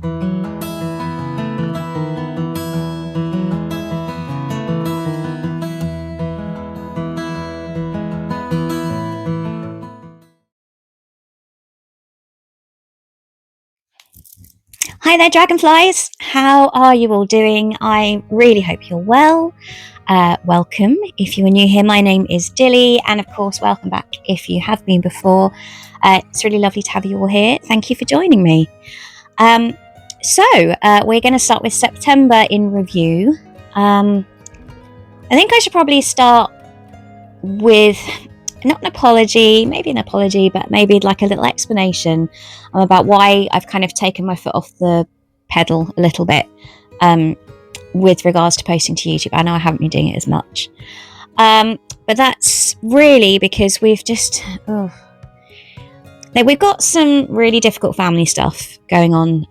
Hi there, dragonflies. How are you all doing? I really hope you're well. Welcome. If you are new here, my name is Dilly, and of course, welcome back if you have been before. It's really lovely to have you all here. Thank you for joining me. We're going to start with September in review. I think I should probably start with not an apology, maybe an apology, but maybe like a little explanation about why I've kind of taken my foot off the pedal a little bit with regards to posting to YouTube. I know I haven't been doing it as much, but that's really because we've got some really difficult family stuff going on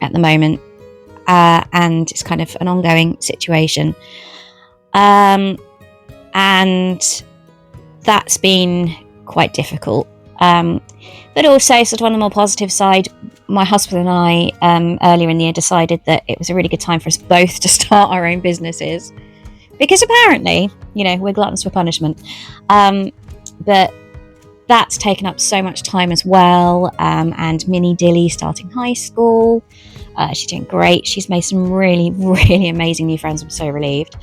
at the moment, and it's kind of an ongoing situation, and that's been quite difficult. But also, sort of on the more positive side, my husband and I earlier in the year decided that it was a really good time for us both to start our own businesses, because apparently, we're gluttons for punishment. But that's taken up so much time as well. And Mini Dilly starting high school. She's doing great. She's made some really, really amazing new friends. I'm so relieved.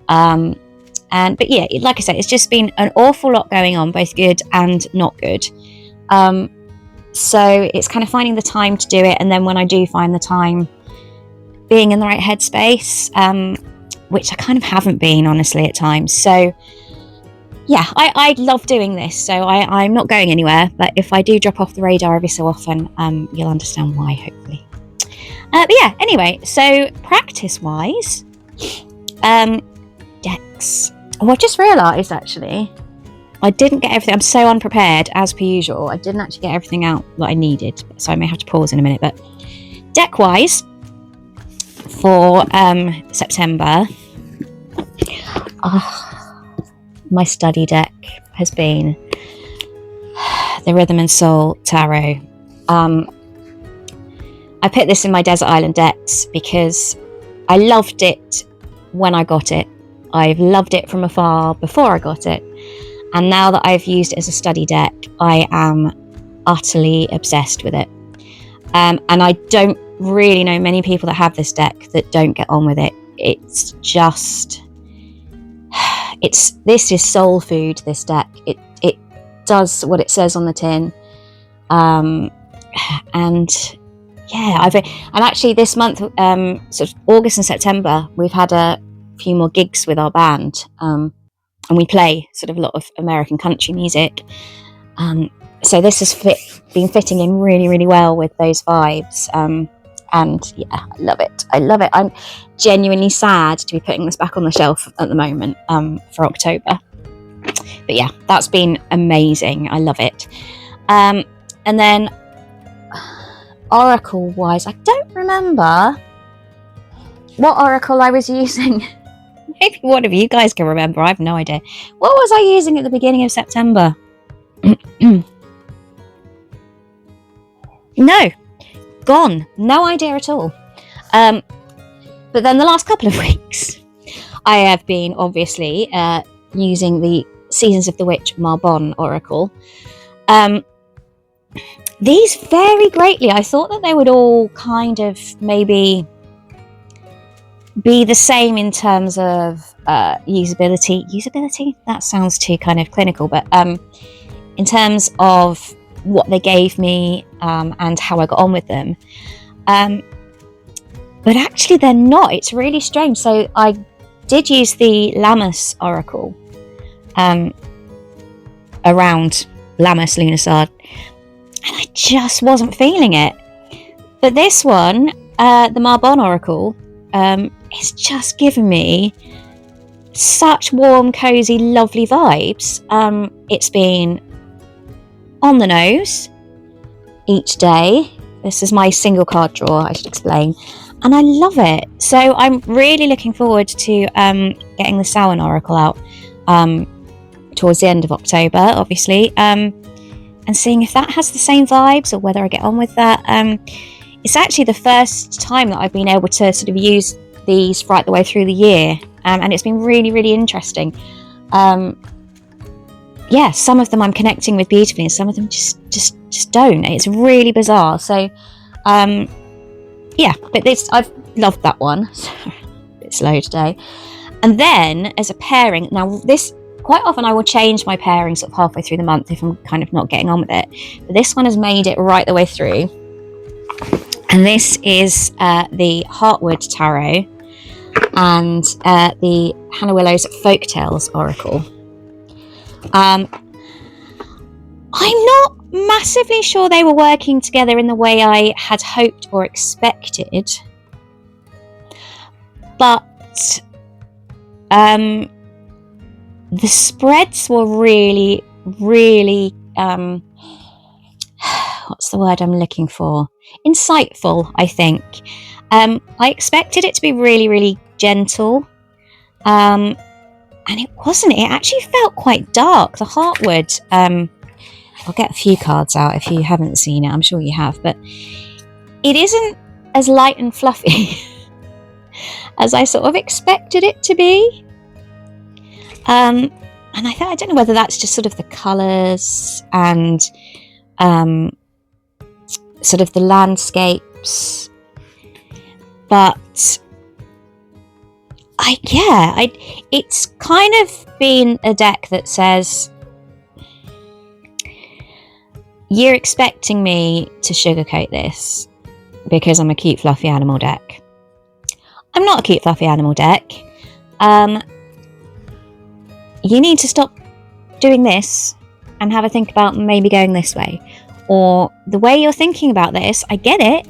But yeah, like I said, it's just been an awful lot going on, both good and not good. So it's kind of finding the time to do it, and then when I do find the time, being in the right headspace, which I kind of haven't been, honestly, at times. So yeah, I love doing this, so I'm not going anywhere, but if I do drop off the radar every so often, you'll understand why, hopefully. But yeah, anyway, so practice-wise, decks. Oh, I've just realised, actually, I didn't get everything. I'm so unprepared, as per usual. I didn't actually get everything out that I needed, so I may have to pause in a minute. But deck-wise, for September, my study deck has been the Rhythm and Soul Tarot. I put this in my Desert Island decks because I loved it when I got it. I've loved it from afar before I got it, and now that I've used it as a study deck, I am utterly obsessed with it. And I don't really know many people that have this deck that don't get on with it. It's just, this is soul food, this deck. It does what it says on the tin. And yeah, and actually this month, sort of August and September, we've had a few more gigs with our band, and we play sort of a lot of American country music, so this has been fitting in really, really well with those vibes, and yeah, I love it. I'm genuinely sad to be putting this back on the shelf at the moment for October, but yeah, that's been amazing. I love it. And then oracle wise, I don't remember what oracle I was using. Maybe one of you guys can remember. I have no idea. What was I using at the beginning of September? No, gone. No idea at all. But then the last couple of weeks, I have been obviously using the Seasons of the Witch Marbonne oracle. These vary greatly. I thought that they would all kind of maybe be the same in terms of usability. That sounds too kind of clinical, but in terms of what they gave me and how I got on with them, but actually they're not. It's really strange. So I did use the Lammas oracle around Lammas Lunarsad, and I just wasn't feeling it. But this one, the Marbonne oracle, it's just given me such warm, cozy, lovely vibes. It's been on the nose each day. This is my single card drawer, I should explain, and I love it. So I'm really looking forward to getting the Samhain oracle out towards the end of October, obviously, and seeing if that has the same vibes or whether I get on with that. it's actually the first time that I've been able to sort of use these right the way through the year, and it's been really, really interesting. Yeah, some of them I'm connecting with beautifully, and some of them just don't. It's really bizarre. So, yeah, but I've loved that one. A bit slow today. And then as a pairing, now this quite often I will change my pairing sort of halfway through the month if I'm kind of not getting on with it. But this one has made it right the way through. And this is the Heartwood Tarot and the Hannah Willow's Folktales Oracle. I'm not massively sure they were working together in the way I had hoped or expected, but the spreads were really, really what's the word I'm looking for? Insightful, I think. I expected it to be really, really gentle. And it wasn't. It actually felt quite dark. The Heartwood, I'll get a few cards out if you haven't seen it. I'm sure you have. But it isn't as light and fluffy as I sort of expected it to be. And I don't know whether that's just sort of the colours and sort of the landscapes. But it's kind of been a deck that says, you're expecting me to sugarcoat this because I'm a cute fluffy animal deck. I'm not a cute fluffy animal deck. You need to stop doing this and have a think about maybe going this way. Or the way you're thinking about this, I get it,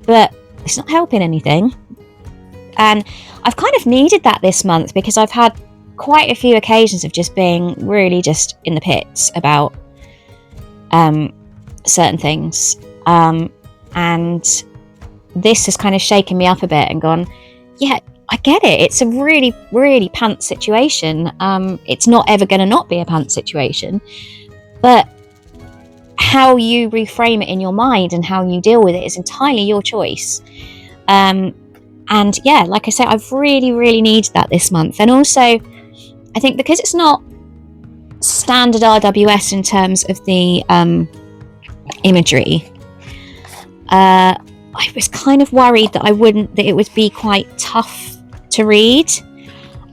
but it's not helping anything. And I've kind of needed that this month because I've had quite a few occasions of just being really just in the pits about certain things. And this has kind of shaken me up a bit and gone, yeah, I get it. It's a really, really pants situation. It's not ever going to not be a pants situation. But how you reframe it in your mind and how you deal with it is entirely your choice. And yeah, like I say, I've really, really needed that this month. And also, I think because it's not standard RWS in terms of the imagery, I was kind of worried that it would be quite tough to read.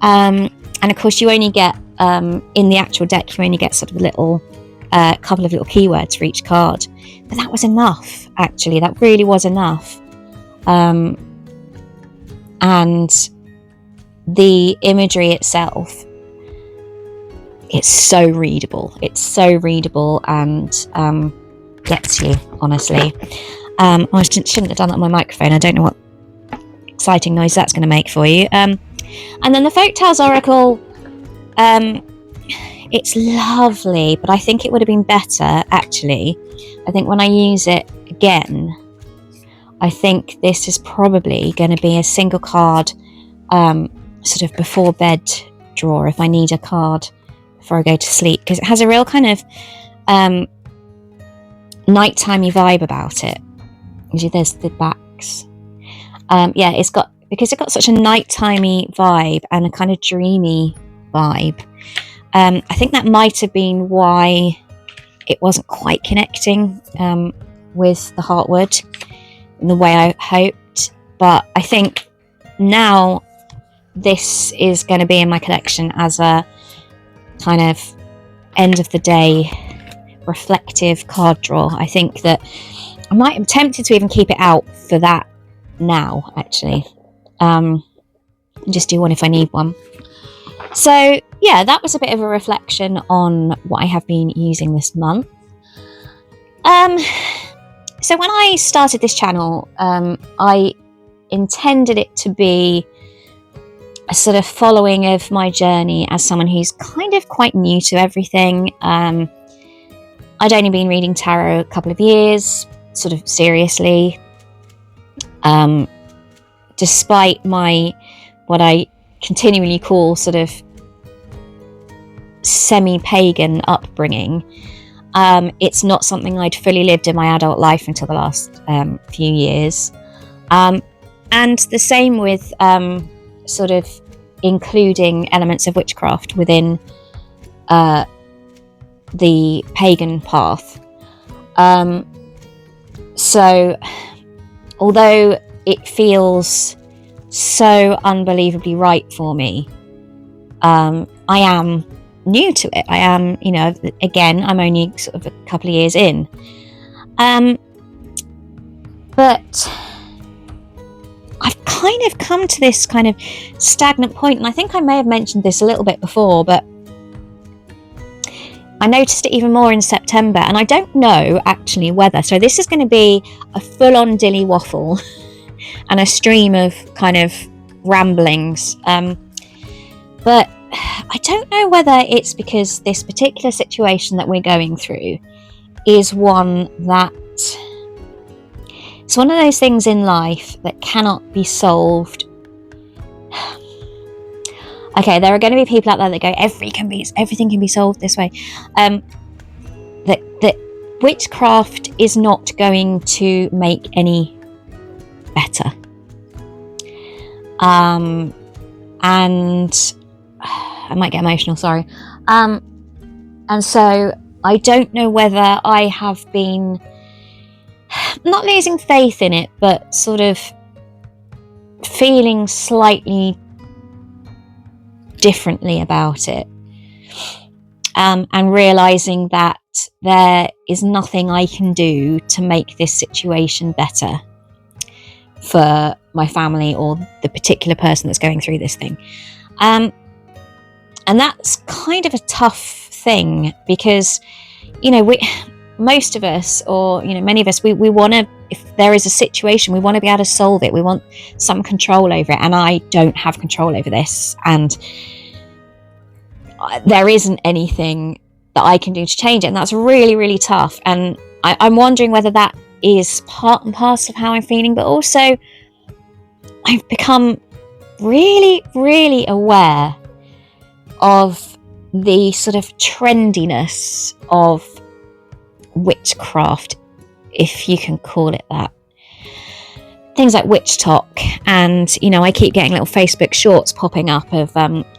And of course, you only get, in the actual deck, you only get sort of a little couple of little keywords for each card. But that was enough, actually. That really was enough. And the imagery itself, it's so readable. It's so readable and gets you, honestly. I shouldn't have done that on my microphone. I don't know what exciting noise that's going to make for you. And then the Folktales Oracle, it's lovely, but I think it would have been better, actually. I think when I use it again, I think this is probably going to be a single card sort of before bed draw if I need a card before I go to sleep, because it has a real kind of nighttimey vibe about it. There's the backs. It's got such a nighttimey vibe and a kind of dreamy vibe. I think that might have been why it wasn't quite connecting with the Heartwood in the way I hoped. But I think now this is going to be in my collection as a kind of end of the day reflective card draw. I think that I might am tempted to even keep it out for that now, actually. Just do one if I need one. So yeah, that was a bit of a reflection on what I have been using this month. So when I started this channel, I intended it to be a sort of following of my journey as someone who's kind of quite new to everything. I'd only been reading tarot a couple of years, sort of seriously. Despite my, what I continually call sort of semi-pagan upbringing, It's not something I'd fully lived in my adult life until the last few years. And the same with sort of including elements of witchcraft within the pagan path. So although it feels so unbelievably right for me, I am new to it. I am, again, I'm only sort of a couple of years in. But I've kind of come to this kind of stagnant point, and I think I may have mentioned this a little bit before, but I noticed it even more in September, and I don't know actually whether, so this is going to be a full-on dilly waffle and a stream of kind of ramblings, but I don't know whether it's because this particular situation that we're going through is one that it's one of those things in life that cannot be solved. Okay, there are going to be people out there that go, everything can be solved this way. That witchcraft is not going to make any better. And I might get emotional, sorry. And so I don't know whether I have been not losing faith in it, but sort of feeling slightly differently about it, and realizing that there is nothing I can do to make this situation better for my family or the particular person that's going through this thing. And that's kind of a tough thing, because most of us, or many of us, we want to, if there is a situation, we want to be able to solve it. We want some control over it, and I don't have control over this, and there isn't anything that I can do to change it, and that's really, really tough. And I'm wondering whether that is part and parcel of how I'm feeling, but also I've become really, really aware of the sort of trendiness of witchcraft, if you can call it that. Things like witch talk, and I keep getting little Facebook shorts popping up of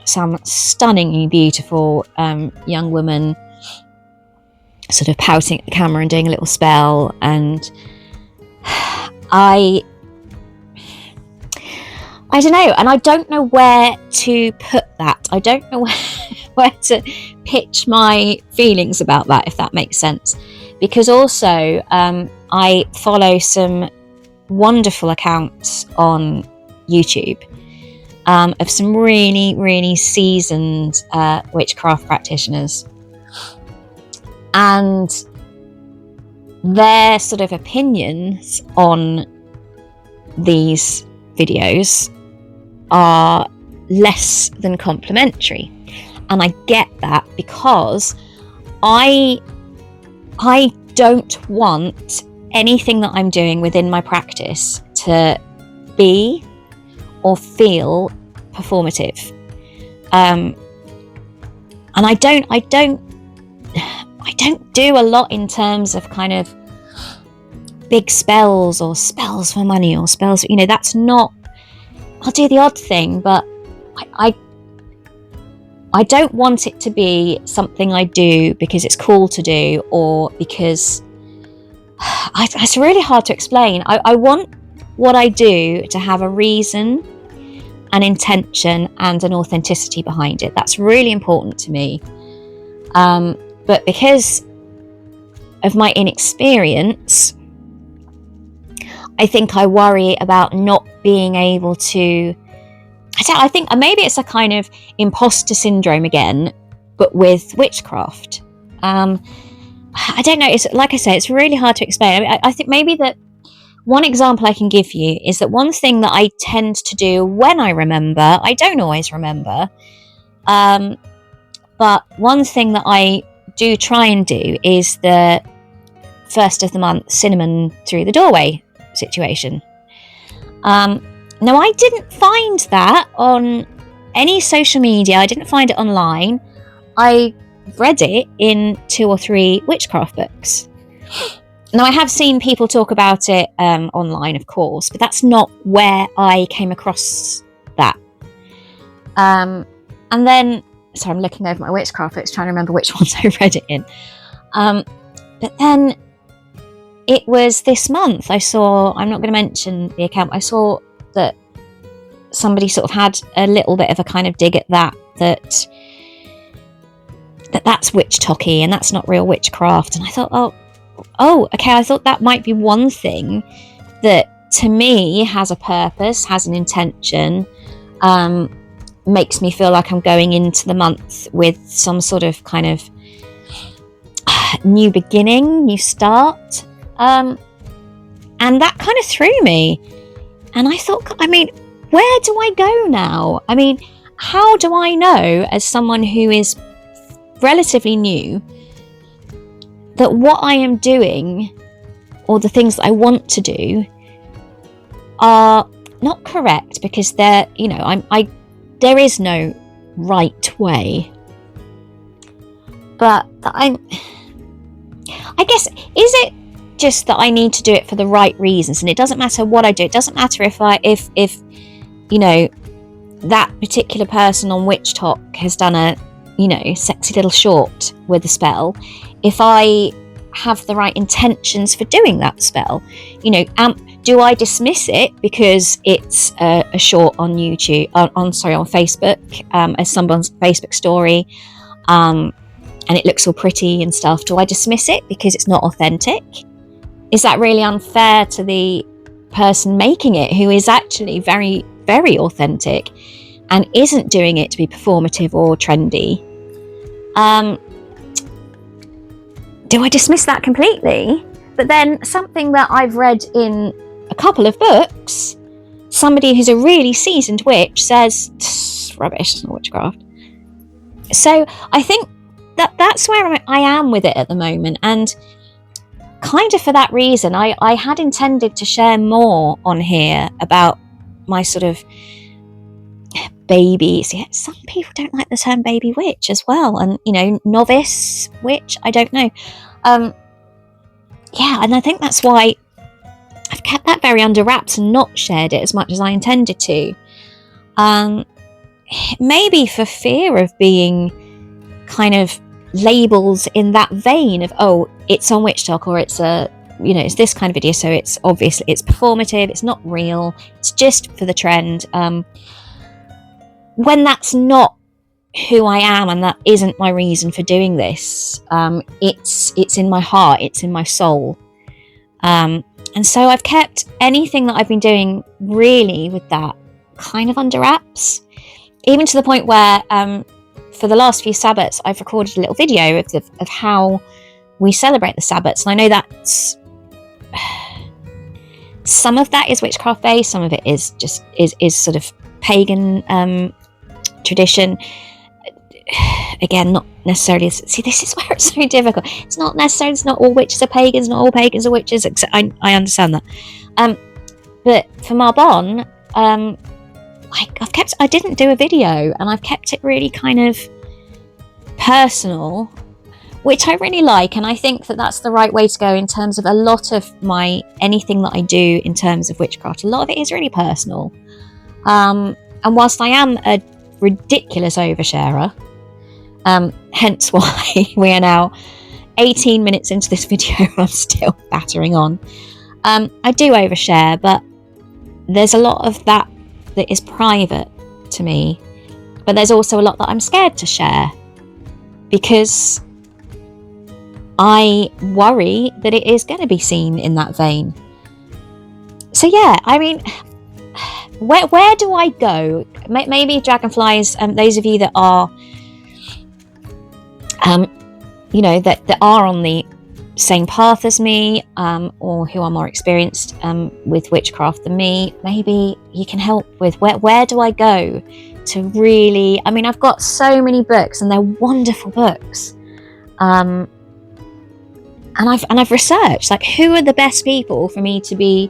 some stunningly beautiful young woman sort of pouting at the camera and doing a little spell, and I don't know, and I don't know where to put that. I don't know where to pitch my feelings about that, if that makes sense. Because also I follow some wonderful accounts on YouTube of some really, really seasoned witchcraft practitioners, and their sort of opinions on these videos are less than complimentary. And I get that, because I don't want anything that I'm doing within my practice to be or feel performative. And I don't do a lot in terms of kind of big spells or spells for money or spells, that's not, I'll do the odd thing, but I don't want it to be something I do because it's cool to do, or because it's really hard to explain. I want what I do to have a reason, an intention, and an authenticity behind it. That's really important to me. But because of my inexperience, I think I worry about not being able to. I think maybe it's a kind of imposter syndrome again, but with witchcraft. I don't know. It's like I say, it's really hard to explain. I think maybe that one example I can give you is that one thing that I tend to do when I remember, I don't always remember, but one thing that I do try and do is the first of the month cinnamon through the doorway situation. Now, I didn't find that on any social media. I didn't find it online. I read it in 2 or 3 witchcraft books. Now, I have seen people talk about it online, of course, but that's not where I came across that. And then, so I'm looking over my witchcraft books, trying to remember which ones I read it in. But then it was this month I saw, I'm not going to mention the account, I saw that somebody sort of had a little bit of a kind of dig at that's witch talky and that's not real witchcraft. And I thought, oh, okay, I thought that might be one thing that to me has a purpose, has an intention, makes me feel like I'm going into the month with some sort of kind of new beginning, new start. And that kind of threw me. And I thought, I mean, where do I go now? I mean, how do I know, as someone who is relatively new, that what I am doing or the things that I want to do are not correct? Because they're, you know, there is no right way. But I guess, is it just that I need to do it for the right reasons, and it doesn't matter what I do? It doesn't matter if you know, that particular person on Witch Talk has done a, you know, sexy little short with a spell. If I have the right intentions for doing that spell, you know, do I dismiss it because it's a short on YouTube, on Facebook, as someone's Facebook story, and it looks all pretty and stuff? Do I dismiss it because it's not authentic? Is that really unfair to the person making it, who is actually very, very authentic and isn't doing it to be performative or trendy? Do I dismiss that completely? But then something that I've read in a couple of books, somebody who's a really seasoned witch says, rubbish, it's not witchcraft. So I think that's where I am with it at the moment. And kind of for that reason, I had intended to share more on here about my sort of baby. See, some people don't like the term baby witch as well, and, you know, novice witch, I don't know. Yeah, and I think that's why I've kept that very under wraps and not shared it as much as I intended to. Maybe for fear of being kind of labelled in that vein of, oh, it's on Witch Talk, or it's a, you know, it's this kind of video, so it's obviously, it's performative, it's not real, it's just for the trend. When that's not who I am, and that isn't my reason for doing this. It's in my heart, it's in my soul. And so I've kept anything that I've been doing really with that kind of under wraps, even to the point where for the last few Sabbats I've recorded a little video of how we celebrate the Sabbats. And I know that's some of that is witchcraft based, some of it is just is sort of pagan tradition. Again, not necessarily. See, this is where it's so difficult. It's not necessarily, it's not all witches are pagans, not all pagans are witches. I understand that. But for Marbon, I didn't do a video, and I've kept it really kind of personal, which I really like, and I think that that's the right way to go in terms of a lot of anything that I do in terms of witchcraft. A lot of it is really personal. And whilst I am a ridiculous oversharer, hence why we are now 18 minutes into this video and I'm still battering on. I do overshare, but there's a lot of that is private to me, but there's also a lot that I'm scared to share because I worry that it is going to be seen in that vein. So yeah, I mean, where do I go? Maybe dragonflies, those of you that are you know, that are on the same path as me, or who are more experienced with witchcraft than me, maybe you can help with where do I go to really, I mean, I've got so many books and they're wonderful books, and I've researched, like, who are the best people for me to be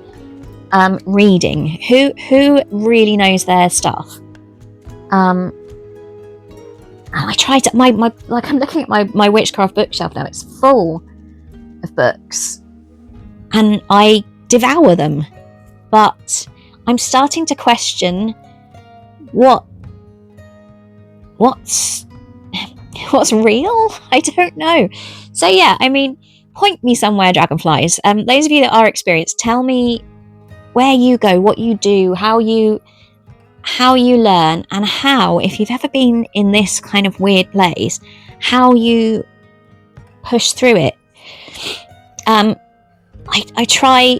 reading, who really knows their stuff, And I tried to, like, I'm looking at my witchcraft bookshelf now. It's full of books, and I devour them. But I'm starting to question what's real. I don't know. So yeah, I mean, point me somewhere, dragonflies. Those of you that are experienced, tell me where you go, what you do, how you learn, and how, if you've ever been in this kind of weird place, how you push through it. I try.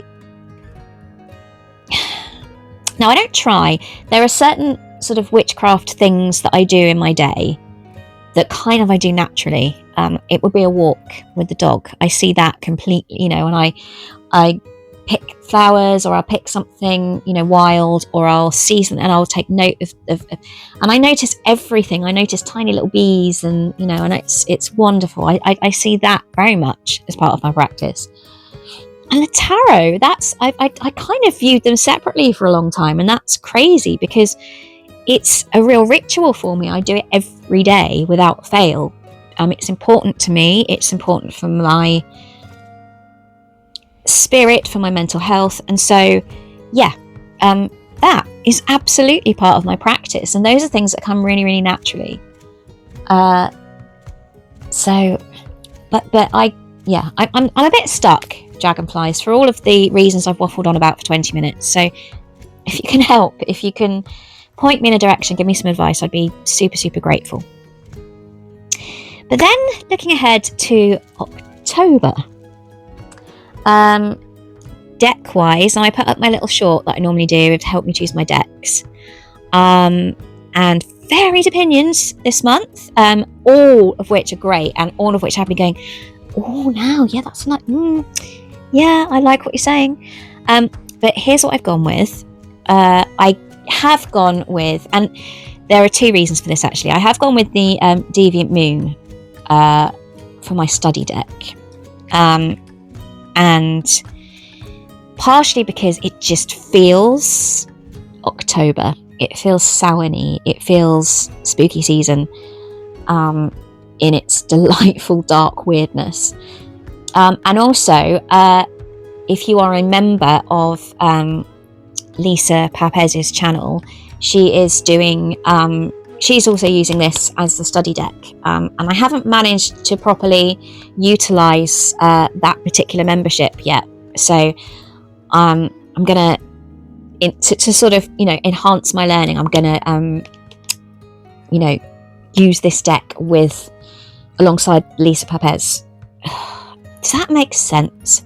Now, I don't try. There are certain sort of witchcraft things that I do in my day that kind of I do naturally. It would be a walk with the dog. I see that completely, and I pick flowers, or I'll pick something, wild, or I'll see something and I'll take note of and I notice everything. I notice tiny little bees, and and it's wonderful. I see that very much as part of my practice. And the tarot, I kind of viewed them separately for a long time, and that's crazy because it's a real ritual for me. I do it every day without fail. It's important to me. It's important for my spirit, for my mental health, and so that is absolutely part of my practice, and those are things that come really, really naturally. I'm a bit stuck, dragonflies, for all of the reasons I've waffled on about for 20 minutes. So if you can help, if you can point me in a direction, give me some advice, I'd be super, super grateful. But then looking ahead to October, deck wise, and I put up my little short that I normally do to help me choose my decks, and varied opinions this month, all of which are great, and all of which have me going, oh, now, yeah, that's like, yeah, I like what you're saying. But here's what I've gone with. I have gone with, and there are two reasons for this actually. I have gone with the Deviant Moon for my study deck, and partially because it just feels October. It feels Samhain-y. It feels spooky season, in its delightful dark weirdness. And also, if you are a member of Lisa Papez's channel, she is doing, she's also using this as the study deck. And I haven't managed to properly utilize that particular membership yet. So I'm going to sort of, enhance my learning, I'm going to, use this deck alongside Lisa Papez. Does that make sense?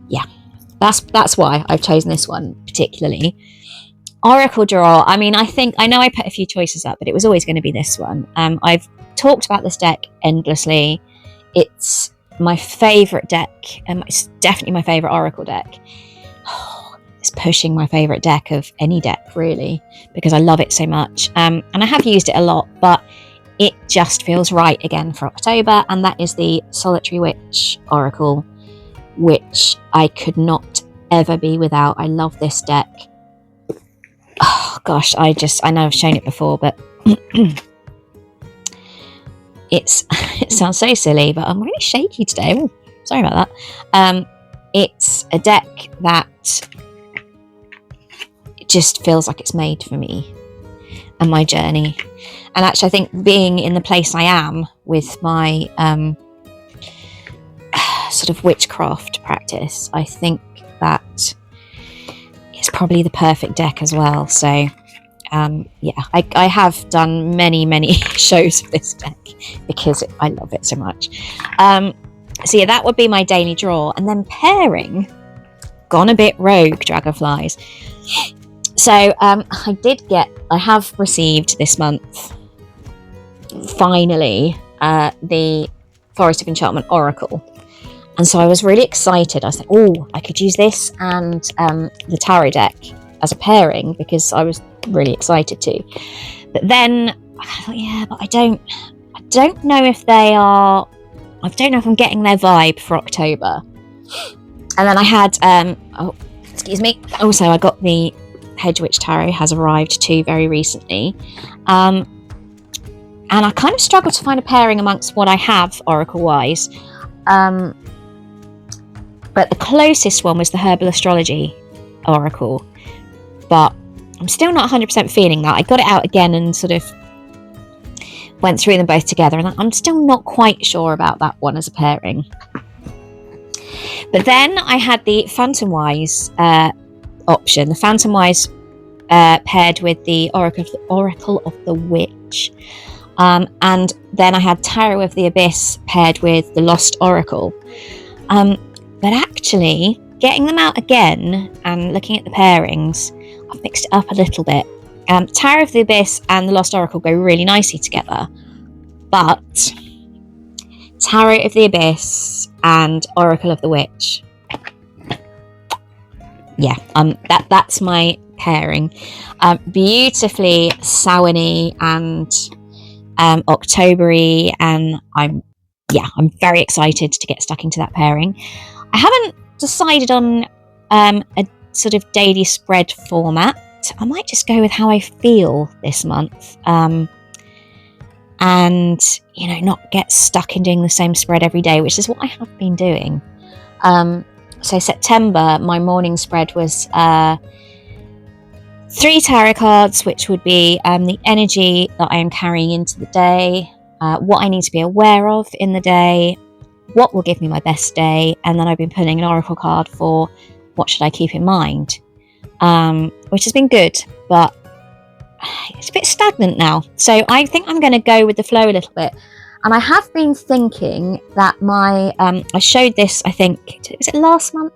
Yeah, that's why I've chosen this one particularly. Oracle draw. I mean, I know I put a few choices up, but it was always going to be this one. I've talked about this deck endlessly. It's my favourite deck, and it's definitely my favourite Oracle deck. It's pushing my favourite deck of any deck, really, because I love it so much. And I have used it a lot, but it just feels right again for October, and that is the Solitary Witch Oracle, which I could not ever be without. I love this deck. Oh gosh, I know I've shown it before, but it sounds so silly, but I'm really shaky today. Ooh, sorry about that. It's a deck that just feels like it's made for me and my journey. And actually, I think being in the place I am with my sort of witchcraft practice, I think that it's probably the perfect deck as well. So I have done many shows of this deck because I love it so much. So yeah, that would be my daily draw. And then pairing, gone a bit rogue, dragonflies. So I have received this month, finally, the Forest of Enchantment Oracle. And so I was really excited. I said, oh, I could use this and the tarot deck as a pairing, because I was really excited to. But then I thought, yeah, but I don't know if they are, I don't know if I'm getting their vibe for October. And then I had, also I got the Hedge Witch Tarot has arrived too very recently. And I kind of struggle to find a pairing amongst what I have oracle-wise. But the closest one was the Herbal Astrology Oracle. But I'm still not 100% feeling that. I got it out again and sort of went through them both together, and I'm still not quite sure about that one as a pairing. But then I had the Phantom Wise option. The Phantom Wise paired with the Oracle of the Witch. And then I had Tarot of the Abyss paired with the Lost Oracle. But actually, getting them out again and looking at the pairings, I've mixed it up a little bit. Tarot of the Abyss and the Lost Oracle go really nicely together. But Tarot of the Abyss and Oracle of the Witch. Yeah, that's my pairing. Beautifully Samhain-y and October-y, and I'm very excited to get stuck into that pairing. I haven't decided on a sort of daily spread format. I might just go with how I feel this month, and not get stuck in doing the same spread every day, which is what I have been doing. So September, my morning spread was 3 tarot cards, which would be the energy that I am carrying into the day, what I need to be aware of in the day, what will give me my best day, and then I've been pulling an oracle card for what should I keep in mind, which has been good, but it's a bit stagnant now. So I think I'm going to go with the flow a little bit. And I have been thinking that I showed this, I think, was it last month?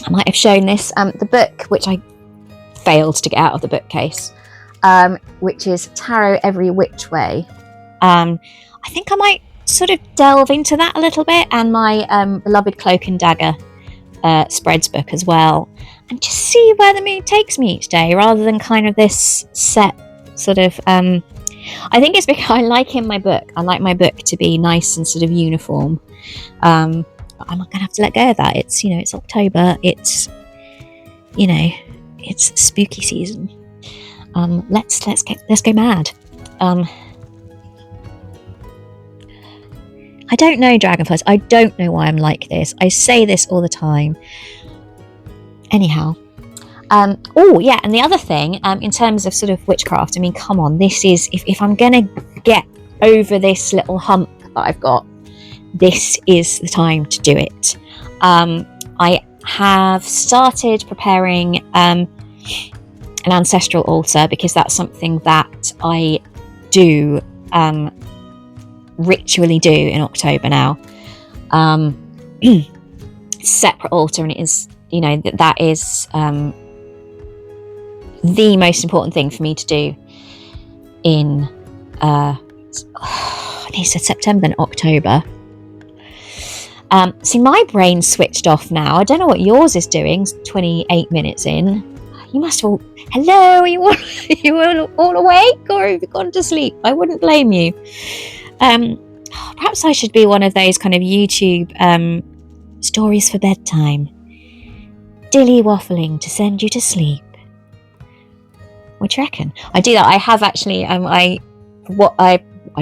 I might have shown this, the book, which I failed to get out of the bookcase, which is Tarot Every Which Way. I think I might sort of delve into that a little bit, and my beloved Cloak and Dagger spreads book as well, and just see where the mood takes me each day, rather than kind of this set sort of... I think it's because I like my book to be nice and sort of uniform. But I'm not going to have to let go of that. It's, it's October. It's, it's spooky season. Let's go mad. I don't know, dragonflies. I don't know why I'm like this. I say this all the time. Anyhow. And the other thing, in terms of sort of witchcraft, I mean, come on, this is, if I'm going to get over this little hump that I've got, this is the time to do it. I have started preparing an ancestral altar, because that's something that I do ritually do in October now. Separate altar, and it is, that is the most important thing for me to do in September and October. See, my brain's switched off now. I don't know what yours is doing. It's 28 minutes in. You must have all... Hello, are you all awake, or have you gone to sleep? I wouldn't blame you. Perhaps I should be one of those kind of YouTube stories for bedtime. Dilly waffling to send you to sleep. What do you reckon? I do that. I have actually. I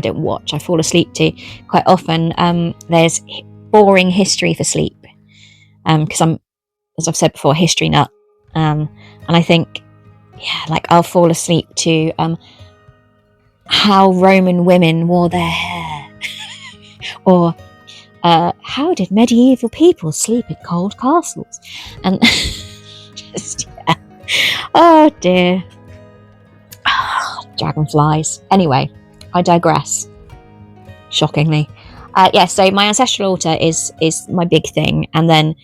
don't watch. I fall asleep to quite often. There's boring history for sleep. Because I'm, as I've said before, a history nut. And I think, I'll fall asleep to how Roman women wore their hair, or how did medieval people sleep in cold castles, and just oh dear. Dragonflies. Anyway, I digress. Shockingly. So my ancestral altar is my big thing, and then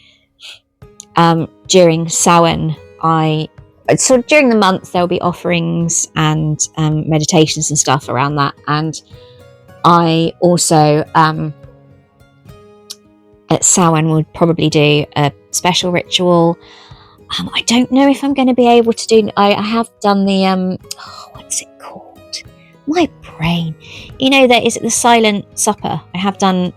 during Samhain, during the month there'll be offerings and meditations and stuff around that, and I also at Samhain would probably do a special ritual. I don't know if I'm going to be able to do... I have done the... what's it called? My brain. There is the silent supper. I have done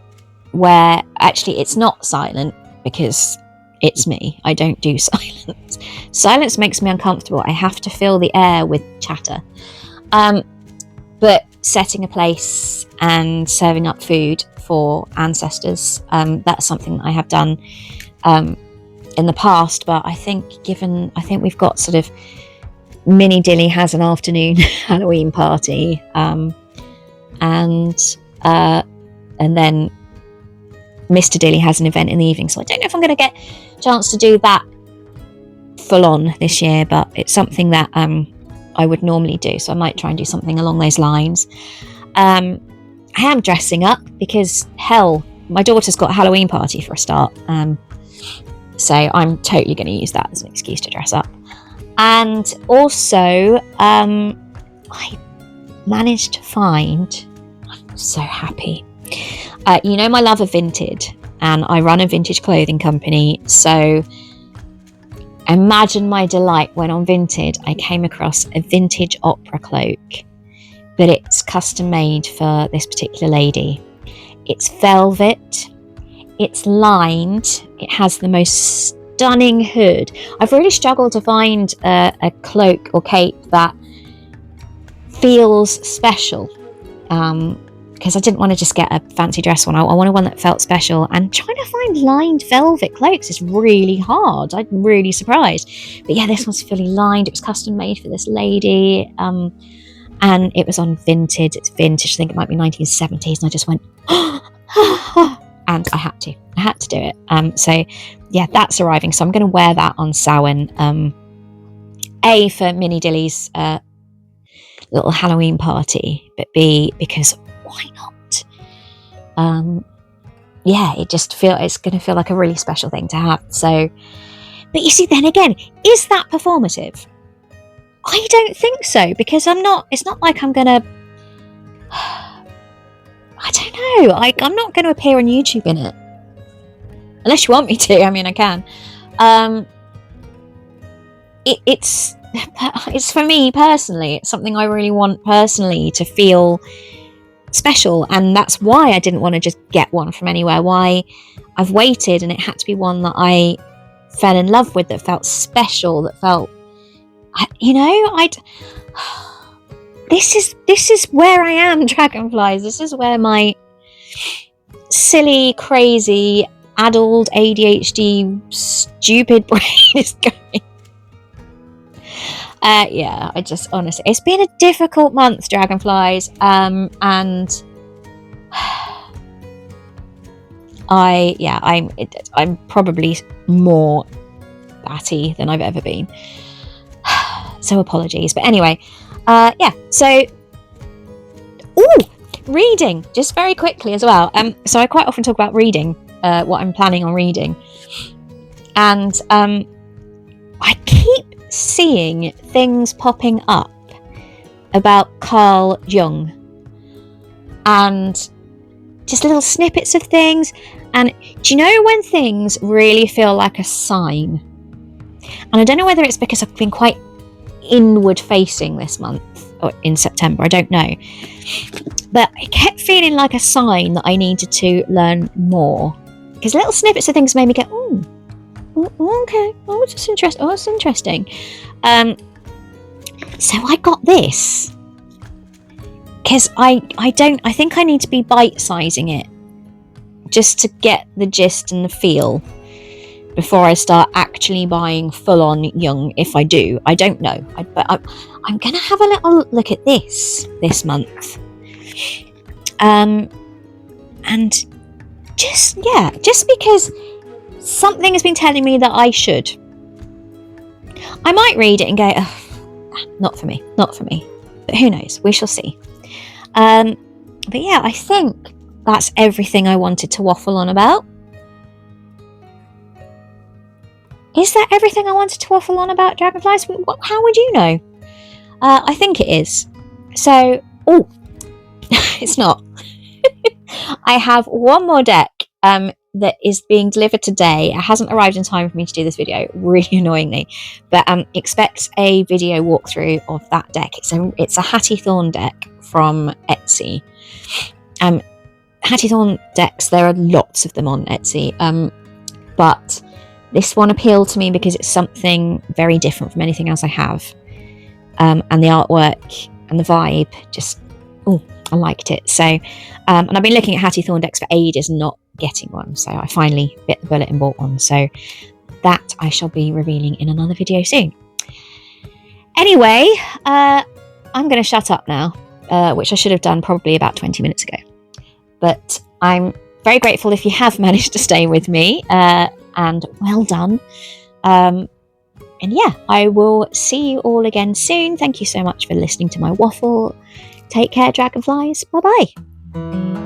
where... Actually, it's not silent, because it's me. I don't do silence. Silence makes me uncomfortable. I have to fill the air with chatter. but setting a place and serving up food for ancestors, that's something that I have done in the past. But I think we've got sort of, Mini Dilly has an afternoon Halloween party, and then Mr. Dilly has an event in the evening. So I don't know if I'm going to get a chance to do that full on this year, but it's something that I would normally do. So I might try and do something along those lines. I am dressing up because, hell, my daughter's got a Halloween party for a start. So I'm totally going to use that as an excuse to dress up. And also, I managed to find, I'm so happy. You know my love of vintage, and I run a vintage clothing company. So imagine my delight when on Vinted I came across a vintage opera cloak, but it's custom made for this particular lady. It's velvet, it's lined, it has the most stunning hood. I've really struggled to find a cloak or cape that feels special, because I didn't want to just get a fancy dress one. I wanted one that felt special, and trying to find lined velvet cloaks is really hard. I'm really surprised. But yeah, this one's fully lined. It was custom made for this lady, and it was on Vinted. It's vintage. I think it might be 1970s, and I just went and I had to do it. So yeah, that's arriving. So I'm going to wear that on Samhain, A, for Mini Dilly's little Halloween party, but B, because why not? Yeah, it's going to feel like a really special thing to have. So, but you see, then again, is that performative? I don't think so, because it's not like I'm going to, I don't know, I'm not going to appear on YouTube in it. Unless you want me to, I mean, I can. It's for me personally, it's something I really want personally to feel special, and that's why I didn't want to just get one from anywhere, why I've waited, and it had to be one that I fell in love with, that felt special, that felt, this is where I am, Dragonflies. This is where my silly, crazy, addled, ADHD, stupid brain is going. Yeah, I just, honestly, it's been a difficult month, Dragonflies, and I'm probably more batty than I've ever been. So apologies, but anyway, yeah. So, reading, just very quickly as well. So I quite often talk about reading, what I'm planning on reading, and I keep seeing things popping up about Carl Jung, and just little snippets of things. And do you know when things really feel like a sign? And I don't know whether it's because I've been quite inward facing this month, or in September, I don't know, but I kept feeling like a sign that I needed to learn more, because little snippets of things made me go, okay, it's interesting. So I got this, because I think I need to be bite-sizing it just to get the gist and the feel before I start actually buying full-on Jung. If I do, I don't know, but I'm gonna have a little look at this month, and just because something has been telling me that I should. I might read it and go, not for me, but who knows, we shall see. But yeah, I think that's everything I wanted to waffle on about. Is that everything I wanted to waffle on about, Dragonflies? How would you know? I think it is. So, it's not. I have one more deck that is being delivered today. It hasn't arrived in time for me to do this video, really annoyingly. But expect a video walkthrough of that deck. It's a Hattie Thorn deck from Etsy. Hattie Thorn decks, there are lots of them on Etsy. But this one appealed to me because it's something very different from anything else I have. And the artwork and the vibe just I liked it. So, and I've been looking at Hattie Thorndecks for ages, not getting one. So I finally bit the bullet and bought one. So that I shall be revealing in another video soon. Anyway, I'm going to shut up now, which I should have done probably about 20 minutes ago. But I'm very grateful if you have managed to stay with me, and well done. And yeah, I will see you all again soon. Thank you so much for listening to my waffle. Take care, dragonflies. Bye-bye.